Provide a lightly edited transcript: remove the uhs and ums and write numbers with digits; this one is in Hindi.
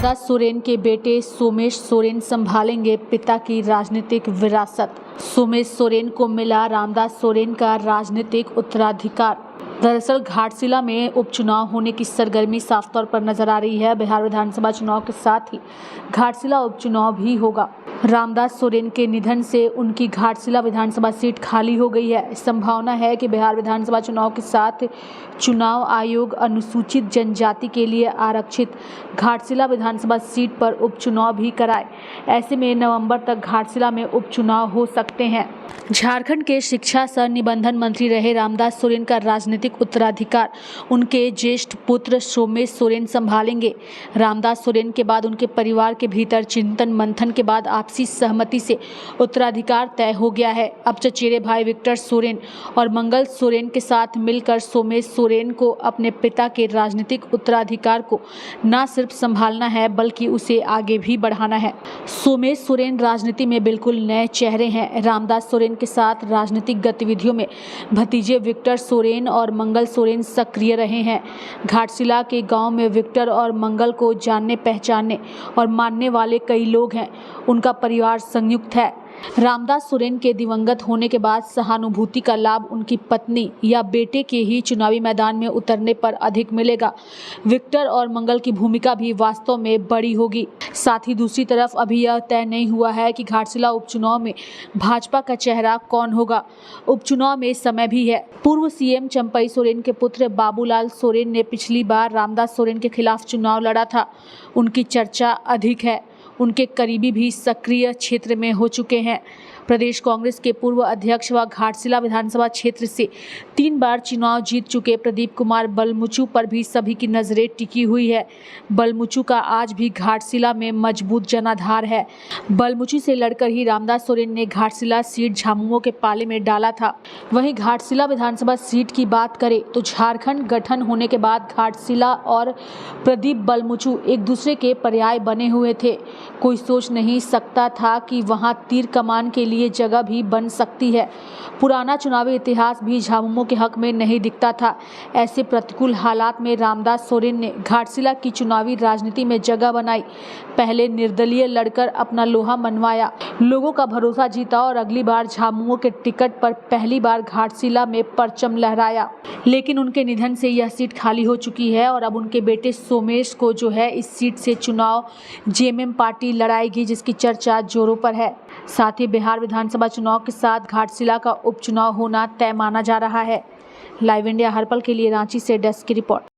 रामदास सोरेन के बेटे सोमेश सोरेन संभालेंगे पिता की राजनीतिक विरासत। सोमेश सोरेन को मिला रामदास सोरेन का राजनीतिक उत्तराधिकार। दरअसल घाटशिला में उपचुनाव होने की सरगर्मी साफ तौर पर नजर आ रही है। बिहार विधानसभा चुनाव के साथ ही घाटशिला उपचुनाव भी होगा। रामदास सोरेन के निधन से उनकी घाटशिला विधानसभा सीट खाली हो गई है। संभावना है कि बिहार विधानसभा चुनाव के साथ चुनाव आयोग अनुसूचित जनजाति के लिए आरक्षित घाटशिला विधानसभा सीट पर उपचुनाव भी कराए। ऐसे में नवंबर तक घाटशिला में उपचुनाव हो सकते हैं। झारखंड के शिक्षा सह निबंधन मंत्री रहे रामदास सोरेन का राजनीतिक उत्तराधिकार उनके ज्येष्ठ पुत्र सोमेश सोरेन संभालेंगे। रामदास सोरेन के बाद उनके परिवार के भीतर चिंतन मंथन के बाद आपसी सहमति से उत्तराधिकार तय हो गया है। अब चचेरे भाई विक्टर सोरेन और मंगल सोरेन के साथ मिलकर सोमेश सोरेन को अपने पिता के राजनीतिक उत्तराधिकार को न सिर्फ संभालना है बल्कि उसे आगे भी बढ़ाना है। सोमेश सोरेन राजनीति में बिल्कुल नए चेहरे हैं। रामदास सोरेन के साथ राजनीतिक गतिविधियों में भतीजे विक्टर सोरेन और मंगल सोरेन सक्रिय रहे हैं। घाटशिला के गांव में विक्टर और मंगल को जानने पहचानने और मानने वाले कई लोग हैं। उनका परिवार संयुक्त है। रामदास सोरेन के दिवंगत होने के बाद सहानुभूति का लाभ उनकी पत्नी या बेटे के ही चुनावी मैदान में उतरने पर अधिक मिलेगा। विक्टर और मंगल की भूमिका भी वास्तव में बड़ी होगी। साथ ही दूसरी तरफ अभी यह तय नहीं हुआ है कि घाटशिला उपचुनाव में भाजपा का चेहरा कौन होगा। उपचुनाव में समय भी है। पूर्व सीएम चंपई सोरेन के पुत्र बाबूलाल सोरेन ने पिछली बार रामदास सोरेन के खिलाफ चुनाव लड़ा था। उनकी चर्चा अधिक है। उनके करीबी भी सक्रिय क्षेत्र में हो चुके हैं। प्रदेश कांग्रेस के पूर्व अध्यक्ष व घाटशिला विधानसभा क्षेत्र से 3 बार चुनाव जीत चुके प्रदीप कुमार बलमुचू पर भी सभी की नजरें टिकी हुई है। बलमुचू का आज भी घाटशिला में मजबूत जनाधार है। बलमुचू से लड़कर ही रामदास सोरेन ने घाटशिला सीट झामुमो के पाले में डाला था। वहीं घाटशिला विधानसभा सीट की बात करें तो झारखंड गठन होने के बाद घाटशिला और प्रदीप बलमुचू एक दूसरे के पर्याय बने हुए थे। कोई सोच नहीं सकता था कि वहां तीर कमान के लिए जगह भी बन सकती है। पुराना चुनावी इतिहास भी झामुमो के हक में नहीं दिखता था। ऐसे प्रतिकूल हालात में रामदास सोरेन ने घाटशिला की चुनावी राजनीति में जगह बनाई। पहले निर्दलीय लड़कर अपना लोहा मनवाया, लोगों का भरोसा जीता और अगली बार झामुमो के टिकट पर पहली बार घाटशिला में परचम लहराया। लेकिन उनके निधन से यह सीट खाली हो चुकी है और अब उनके बेटे सोमेश को जो है इस सीट से चुनाव जेएमएम पार्टी लड़ाएगी, जिसकी चर्चा जोरों पर है। साथ ही बिहार विधानसभा चुनाव के साथ घाटशिला का उपचुनाव होना तय माना जा रहा है। लाइव इंडिया हर पल के लिए रांची से डेस्क की रिपोर्ट।